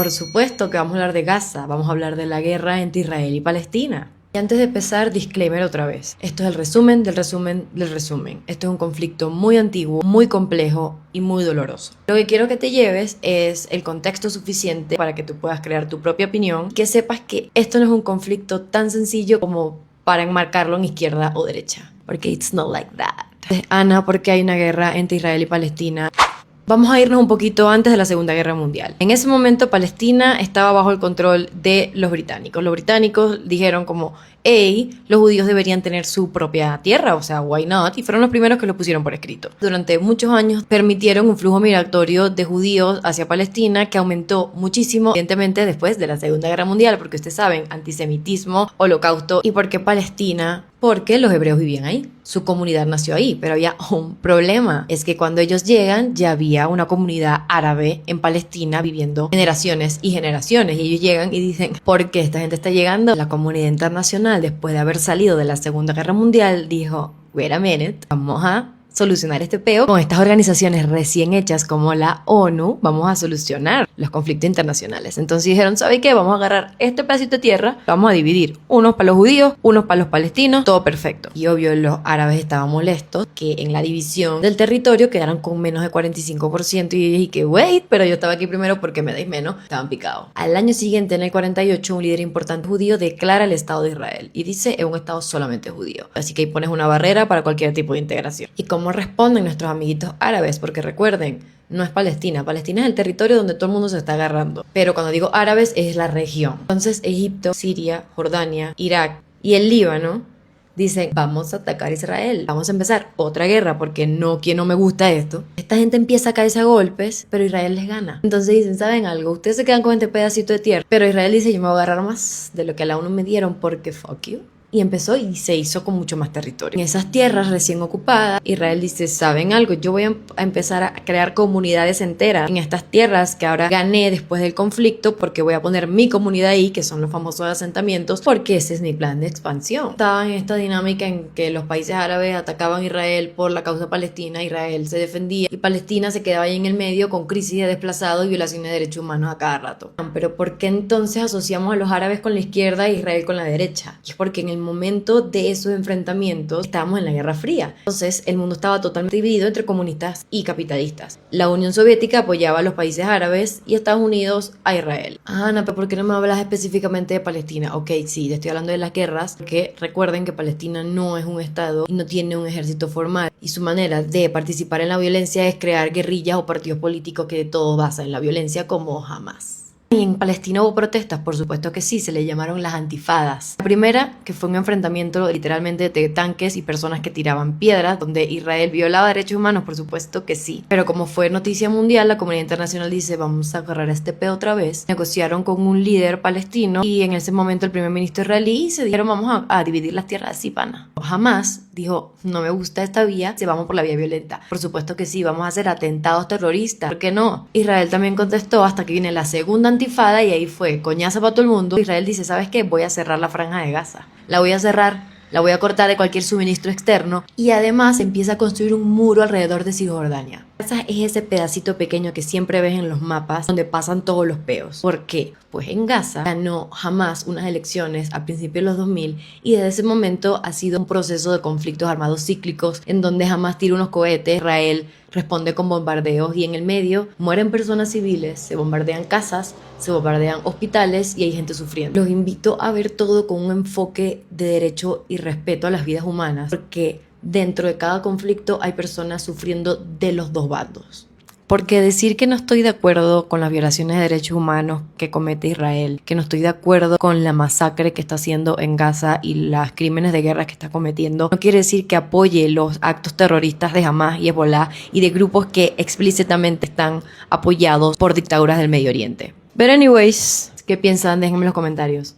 Por supuesto que vamos a hablar de Gaza, vamos a hablar de la guerra entre Israel y Palestina. Y antes de empezar, disclaimer otra vez. Esto es el resumen del resumen del resumen. Esto es un conflicto muy antiguo, muy complejo y muy doloroso. Lo que quiero que te lleves es el contexto suficiente para que tú puedas crear tu propia opinión y que sepas que esto no es un conflicto tan sencillo como para enmarcarlo en izquierda o derecha. Porque it's not like that. Ana, ¿por qué hay una guerra entre Israel y Palestina? Vamos a irnos un poquito antes de la Segunda Guerra Mundial. En ese momento Palestina estaba bajo el control de los británicos. Los británicos dijeron como, hey, los judíos deberían tener su propia tierra, o sea, why not? Y fueron los primeros que lo pusieron por escrito. Durante muchos años permitieron un flujo migratorio de judíos hacia Palestina que aumentó muchísimo, evidentemente después de la Segunda Guerra Mundial, porque ustedes saben, antisemitismo, holocausto, y por qué Palestina, porque los hebreos vivían ahí. Su comunidad nació ahí, pero había un problema. Es que cuando ellos llegan ya había una comunidad árabe en Palestina viviendo generaciones y generaciones. Y ellos llegan y dicen, ¿por qué esta gente está llegando? La comunidad internacional, después de haber salido de la Segunda Guerra Mundial, dijo, wait a minute, vamos a solucionar este peo con estas organizaciones recién hechas como la ONU. Vamos a solucionar los conflictos internacionales. Entonces dijeron, ¿sabe qué? Vamos a agarrar este pedacito de tierra, lo vamos a dividir, unos para los judíos, unos para los palestinos, todo perfecto. Y obvio los árabes estaban molestos que en la división del territorio quedaran con menos de 45% y dije, wait, pero yo estaba aquí primero, porque me dais menos. Estaban picados. Al año siguiente, en el 48, un líder importante judío declara el Estado de Israel y dice, es un Estado solamente judío. Así que ahí pones una barrera para cualquier tipo de integración. Y como responden nuestros amiguitos árabes, porque recuerden, no es Palestina. Palestina es el territorio donde todo el mundo se está agarrando. Pero cuando digo árabes es la región. Entonces Egipto, Siria, Jordania, Irak y el Líbano dicen, vamos a atacar a Israel. Vamos a empezar otra guerra porque que no me gusta esto. Esta gente empieza a caerse a golpes, pero Israel les gana. Entonces dicen, ¿saben algo? Ustedes se quedan con este pedacito de tierra. Pero Israel dice, yo me voy a agarrar más de lo que a la ONU me dieron porque fuck you. Y empezó y se hizo con mucho más territorio. En esas tierras recién ocupadas, Israel dice, ¿saben algo? Yo voy a empezar a crear comunidades enteras en estas tierras que ahora gané después del conflicto, porque voy a poner mi comunidad ahí, que son los famosos asentamientos, porque ese es mi plan de expansión. Estaba en esta dinámica en que los países árabes atacaban a Israel por la causa palestina, Israel se defendía y Palestina se quedaba ahí en el medio con crisis de desplazados y violaciones de derechos humanos a cada rato. Pero ¿por qué entonces asociamos a los árabes con la izquierda e Israel con la derecha? Y es porque en el momento de esos enfrentamientos estábamos en la Guerra Fría. Entonces el mundo estaba totalmente dividido entre comunistas y capitalistas. La Unión Soviética apoyaba a los países árabes y Estados Unidos a Israel. Ana, pero ¿por qué no me hablas específicamente de Palestina? Ok, sí, te estoy hablando de las guerras, porque recuerden que Palestina no es un estado y no tiene un ejército formal. Y su manera de participar en la violencia es crear guerrillas o partidos políticos que todo basa en la violencia, como Hamas. ¿Y en Palestina hubo protestas? Por supuesto que sí, se le llamaron las antifadas. La primera, que fue un enfrentamiento literalmente de tanques y personas que tiraban piedras, donde Israel violaba derechos humanos, por supuesto que sí. Pero como fue noticia mundial, la comunidad internacional dice, vamos a agarrar este peo otra vez. Negociaron con un líder palestino y en ese momento el primer ministro israelí se dijeron, vamos a dividir las tierras así, pana. Jamás dijo, no me gusta esta vía, se vamos por la vía violenta. Por supuesto que sí, vamos a hacer atentados terroristas. ¿Por qué no? Israel también contestó hasta que viene la segunda antifada y ahí fue coñazo para todo el mundo. Israel dice, ¿sabes qué? Voy a cerrar la franja de Gaza. La voy a cerrar, la voy a cortar de cualquier suministro externo y además empieza a construir un muro alrededor de Cisjordania. Gaza es ese pedacito pequeño que siempre ves en los mapas donde pasan todos los peos. ¿Por qué? Pues en Gaza ganó Hamas unas elecciones a principios de los 2000 y desde ese momento ha sido un proceso de conflictos armados cíclicos en donde Hamas tira unos cohetes, Israel responde con bombardeos y en el medio mueren personas civiles, se bombardean casas, se bombardean hospitales y hay gente sufriendo. Los invito a ver todo con un enfoque de derecho y respeto a las vidas humanas, porque dentro de cada conflicto hay personas sufriendo de los dos bandos. Porque decir que no estoy de acuerdo con las violaciones de derechos humanos que comete Israel, que no estoy de acuerdo con la masacre que está haciendo en Gaza y los crímenes de guerra que está cometiendo, no quiere decir que apoye los actos terroristas de Hamas y Hezbollah y de grupos que explícitamente están apoyados por dictaduras del Medio Oriente. But anyways, ¿qué piensan? Déjenme en los comentarios.